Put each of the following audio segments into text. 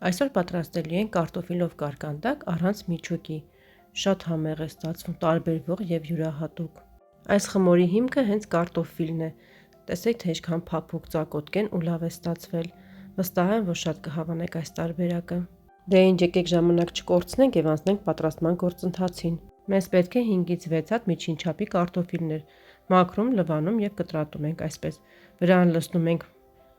Այսօր պատրաստելու ենք կարտոֆիլով կարկանդակ առանց միջուկի։ Շատ համեղ է ստացվում, տարբերվող եւ յուրահատուկ։ Այս խմորի հիմքը հենց կարտոֆիլն է։ Տեսեք, թե ինչքան փափուկ ծակոտկեն ու լավ է ստացվել։ Վստահ եմ, որ շատ կհավանեք այս տարբերակը։ Դե ինչ, եկեք ժամանակ չկորցնենք եւ անցնենք պատրաստման գործընթացին։ Մեզ պետք է 5-ից 6 հատ միջին չափի կարտոֆիլներ։ Մաքրում, լվանում եւ կտրատում ենք այսպես։ Վրան լցնում ենք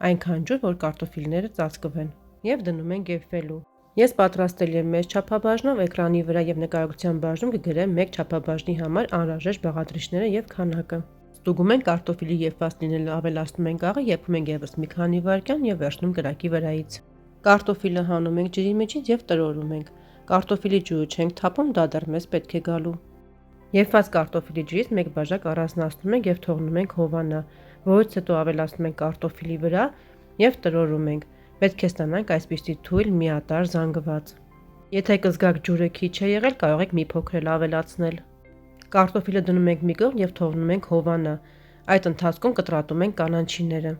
այնքան ջուր, որ կարտոֆիլները ծածկվեն եւ դնում ենք գեֆելու։ Ես պատրաստել եմ մեծ չափաբաժնով, էկրանի վրա եւ նկարագրության բաժնում կգրեմ մեկ չափաբաժնի համար անհրաժեշտ բաղադրիչները եւ քանակը։ Ստուգում ենք կարտոֆիլի եփված լինելը, ավելացնում ենք աղը, եփում ենք եւս մի քանի վայրկյան եւ վերցնում կրակի վրայից։ Կարտոֆիլը հանում ենք ջրի միջից եւ տրորում ենք։ Կարտոֆիլի ջուրը չենք թափում, դա դեռ մեզ պետք է գալու։ Եփված կարտոֆիլի ջրից մեկ բաժակ առանձնացնում ենք եւ թողնում ենք հովանա, որից հետո ավելացնում ենք կարտոֆիլի վրա եւ տրորում ենք։ Պետք է ստանանք այսպիսի թույլ միատարր զանգված։ Եթե կզգաք ջուրը քիչ է եղել, կարող եք մի փոքր էլ ավելացնել։ Կարտոֆիլը դնում ենք մի կողմ եւ թողնում ենք հովանա։ Այդ ընթացքում կտրատում ենք կանաչիները։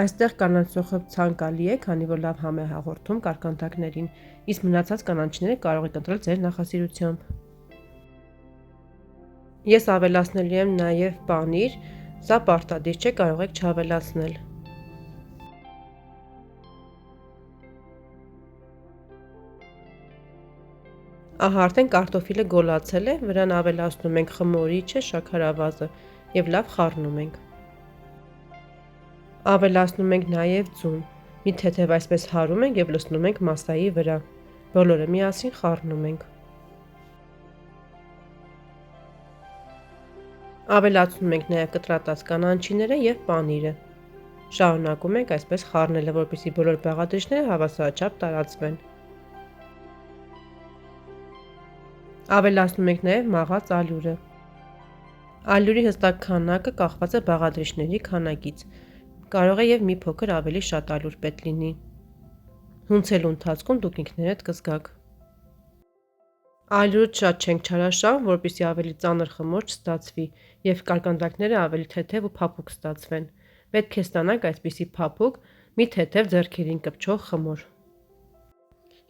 Այստեղ կանանցոխը ցանկալի է, քանի որ լավ համ է հաղորդում կարկանդակներին, իսկ մնացած կանաչիները կարող եք ընտրել ձեր նախասիրությամբ։ Ես ավելացնելու եմ նաեւ պանիր, սա պարտադիր չէ, կարող եք չավելացնել։ Ահա արդեն կարտոֆիլը գոլացել է, վրան ավելացնում ենք խմորիչը, շաքարավազը եւ լավ խառնում ենք։ Ավելացնում ենք նաեւ ձուն։ Մի թեթև այսպես հարում ենք եւ լցնում ենք մասսայի վրա։ Բոլորը միասին խառնում ենք։ Ավելացնում ենք նաեւ կտրատած կանաչիները եւ պանիրը։ Շարունակում ենք այսպես խառնելը, որպեսզի բոլոր բաղադրիչները հավասարաչափ տարածվեն։ Ավելացնում ենք նաև մաղած ալյուրը։ Ալյուրի հստակ քանակը կախված է բաղադրիչների քանակից։ Կարող է եւ մի փոքր ավելի շատ ալյուր պետք լինի։ Հունցելու ընթացքում դուք ինքներդ կզգաք։ Ալյուրը շատ չենք չարաշահում, որպեսզի ավելի ծանր խմոր չստացվի եւ կարկանդակները ավելի թեթև ու փափուկ ստացվեն։ Պետք է ստանանք այսպիսի փափուկ, մի թեթև ձեռքերին կպչող խմոր։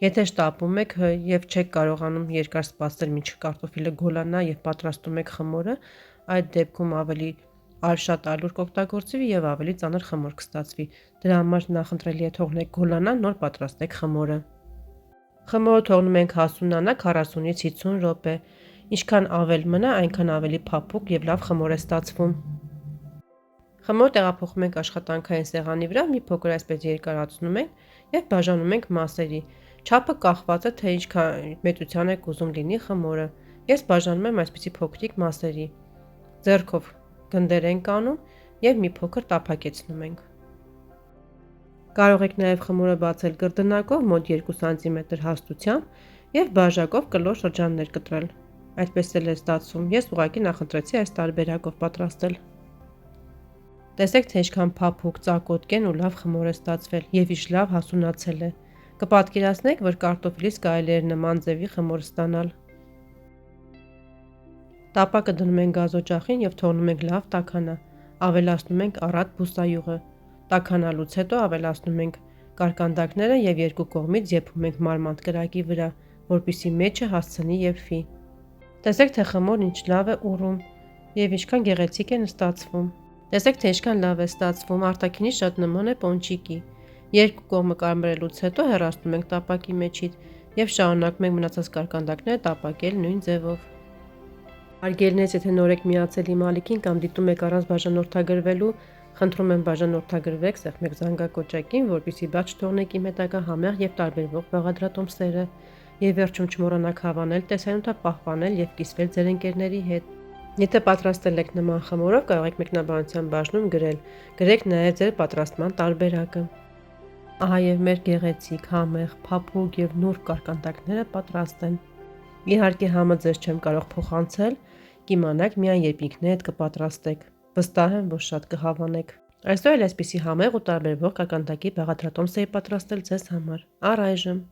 Եթե շտապում եք եւ չեք կարողանում երկար սպասել մինչև կարտոֆիլը գոլանա եւ պատրաստում եք խմորը, այդ դեպքում ավելի շատ ալյուր կօգտագործվի եւ ավելի ծանր խմոր կստացվի։ Դրա համար նախընտրելի է թողնեք գոլանա, նոր պատրաստեք խմորը։ Խմորը թողնում ենք հասունանա 40-ից 50 րոպե։ Ինչքան ավել մնա, այնքան ավելի փափուկ եւ լավ խմոր է ստացվում։ Խմորը տեղափոխում ենք աշխատանքային սեղանի վրա, մի փոքր այսպես երկարացնում ենք եւ բաժանում ենք մասերի։ Չափը կախված է, թե ինչքան մեծության եք ուզում լինի խմորը։ Ես բաժանում եմ այսպիսի փոքրիկ մասերի։ Ձեռքով գնդեր ենք անում եւ մի փոքր տափակեցնում ենք։ Կարող եք նաեւ խմորը բացել կրդնակով մոտ 2 սանտիմետր հաստությամբ եւ բաժակով կլոր շրջաններ կտրել։ Այդպես էլ է ստացվում։ Ես ուղղակի նախընտրեցի այս տարբերակով պատրաստել։ Տեսեք, թե ինչքան փափուկ, ծակոտկեն ու լավ խմոր է ստացվել եւ ինչ լավ հասունացել է։ Կպատկերացնեք, որ կարտոֆիլից կարելի է նման ձևի խմոր ստանալ։ Տապակը դնում ենք գազօջախին եւ թողնում ենք լավ տաքանա։ Ավելացնում ենք առատ բուսայուղը։ Տաքանալուց հետո ավելացնում ենք կարկանդակները եւ երկու կողմից եփում ենք մարմանդ կրակի վրա, որպեսզի մեջը հասցնի եփվի։ Տեսեք, թե խմորն ինչ լավ է ուռում եւ ինչքան գեղեցիկ են ստացվում։ Տեսեք, թե ինչքան լավ է ստացվում, արտաքինի շատ նման է պոնչիկի։ Երկու կողմը կարմրելուց հետո հեռացնում ենք տապակի մեջից եւ շարունակում ենք մնացած կարկանդակները տապակել նույն ձևով։ Արգելնից, եթե նոր եք միացել իմ ալիքին կամ դիտում եք առանց բաժանորդագրվելու, խնդրում եմ բաժանորդագրվեք սեղմեք զանգակոճակին, որպեսզի բաց չթողնեք իմ հետագա համեղ եւ տարբերվող բաղադրատոմսերը եւ վերջում չմոռանաք հավանել, տեսանյութը պահպանել եւ կիսվել ձեր ընկերների հետ։ Եթե պատրաստել եք նման խմորով, կարող եք մեկնաբանության բաժնում գրել։ Գրեք նաեւ ձեր պատրաստման տարբերակը։ Ահա եւ մեր գեղեցիկ, համեղ, փափուկ եւ նուրբ կարկանդակները պատրաստ են։ Իհարկե համը ձեզ չեմ կարող փոխանցել, կիմանաք միայն երբ ինքներդ կպատրաստեք։ Վստահ եմ, որ շատ կհավանեք։ Այսօր էլ այսպիսի համեղ ու տարբերվող կարկանդակի բաղադրատոմս էի պատրաստել ձեզ համար։ Առայժմ